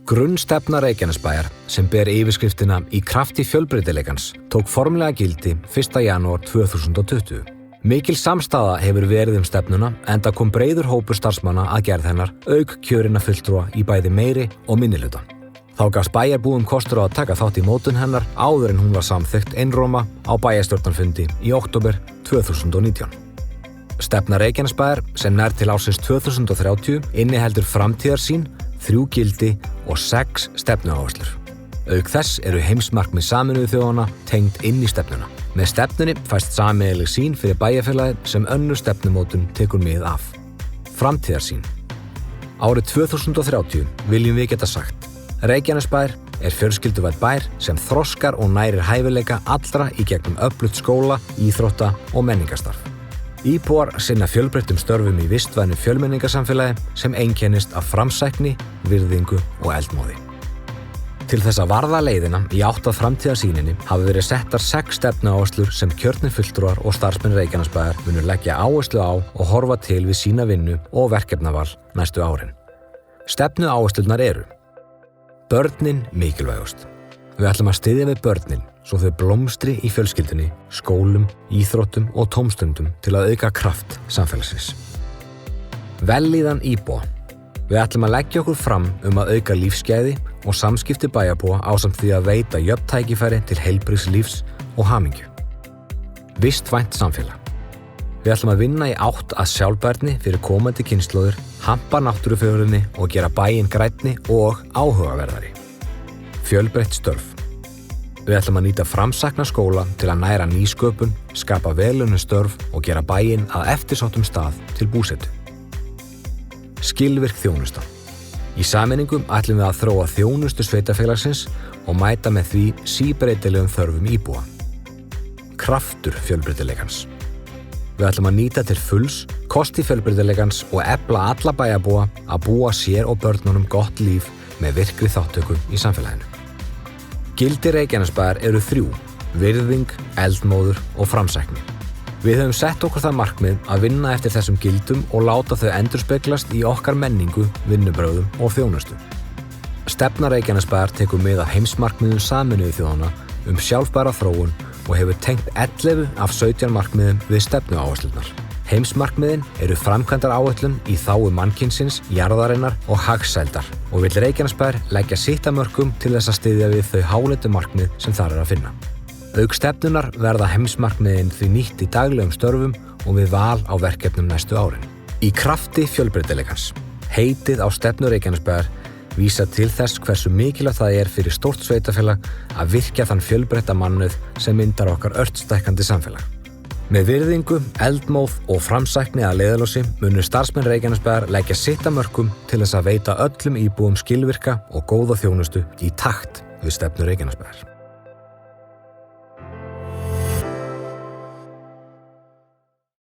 Grunnstefna Reykjanesbæjar sem ber yfirskriftina Í krafti fjölbreytileikans tók formlega gildi 1. janúar 2020. Mikil samstaða hefur verið stefnuna enda kom breiður hópur starfsmanna að gerð hennar auk kjörinna fulltrúa í bæði meiri og minnihluta. Þá gafst bæjarbúum kostur á að taka þátt í mótun hennar áður en hún var samþykkt einróma á bæjarstjórnarfundi í október 2019. Stefna Reykjanesbæjar sem nær til ársins 2030 inniheldur framtíðarsýn, 3 gildi og 6 stefnuáherslur. Auk þess eru heimsmarkmið Sameinuðu þjóðanna tengd inn í stefnuna. Með stefnunni fæst sameiginleg sýn fyrir bæjarfélagið sem önnur stefnumótun tekur mið af. Framtíðarsýn. Árið 2030 viljum við geta sagt: Reykjanesbær er fjölskylduvænn bær sem þroskar og nærir hæfileika allra í gegnum öflugt skóla, íþrótta og menningarstarf. Íbúar sinna fjölbreyttum störfum í vistvænu fjölmenningarsamfélagi sem einkennist af framsækni, virðingu og eldmóði. Til þess að varða leiðina í átt að framtíðarsýninni hafi verið settar 6 stefnuáherslur sem kjörnir fulltrúar og starfsmenn Reykjanesbæjar munu leggja áherslu á og horfa til við sína vinnu og verkefnaval næstu árin. Stefnuáherslurnar eru: Börnin mikilvægust. Við ætlum að styðja við börnin svo þau blómstri í fjölskyldunni, skólum, íþróttum og tómstundum til að auka kraft samfélagsins. Vellíðan íbúa. Við ætlum að leggja okkur fram að auka lífsgæði og samskipti bæjarbúa ásamt því að veita jöfn tækifæri til heilbrigðs lífs og hamingju. Vistvænt samfélag. Við ætlum að vinna í átt að sjálfbærni fyrir komandi kynslóðir, hampa náttúrufegurðinni og gera bæinn grænni og áhugaverðari. Fjölbreytt störf. Við ætlum að nýta framsækna skóla til að næra nýsköpun, skapa velunnuð störf og gera bæinn að eftirsóttum stað til búsetu. Skilvirk þjónusta. Í sameiningu ætlum við að þróa þjónustu sveitarfélagsins og mæta með því síbreytilegum þörfum íbúa. Kraftur fjölbreytileikans. Við ætlum að nýta til fulls kosti fjölbreytileikans og efla alla bæjarbúa að búa sér og börnunum gott líf með virkri þátttöku í samfélaginu. Gildi Reykjanesbæjar eru 3: virðing, eldmóður og framsækni. Við höfum sett okkur það markmið að vinna eftir þessum gildum og láta þau endurspeglast í okkar menningu, vinnubrögðum og þjónustu. Stefna Reykjanesbæjar tekur mið af heimsmarkmiðum Sameinuðu þjóðanna sjálfbæra þróun og hefur tengt 11 af 17 markmiðum við stefnuáherslurnar. Heimsmarkmiðin eru framkvæmdaráætlun í þágu mannkynsins, jarðarinnar og hagsældar og vill Reykjanesbær leggja sitt af mörkum til þess að styðja við þau háleitu markmið sem þar að finna. Auk stefnunar verða heimsmarkmiðin því nýtt í daglegum störfum og við val á verkefnum næstu árin. Í krafti fjölbreytileikans. Heitið á stefnu Reykjanesbæjar vísa til þess hversu mikilvægt það er fyrir stórt sveitarfélag að virkja þann fjölbreytta mannauð sem myndar okkar ört stækkandi samfélag. Með virðingu, eldmóð og framsækni að leiðarljósi munu starfsmenn Reykjanesbæjar leggja sitt af mörkum til þess að veita öllum íbúum skilvirka og góða þjónustu í takt við stefnu Reykjanesbæjar.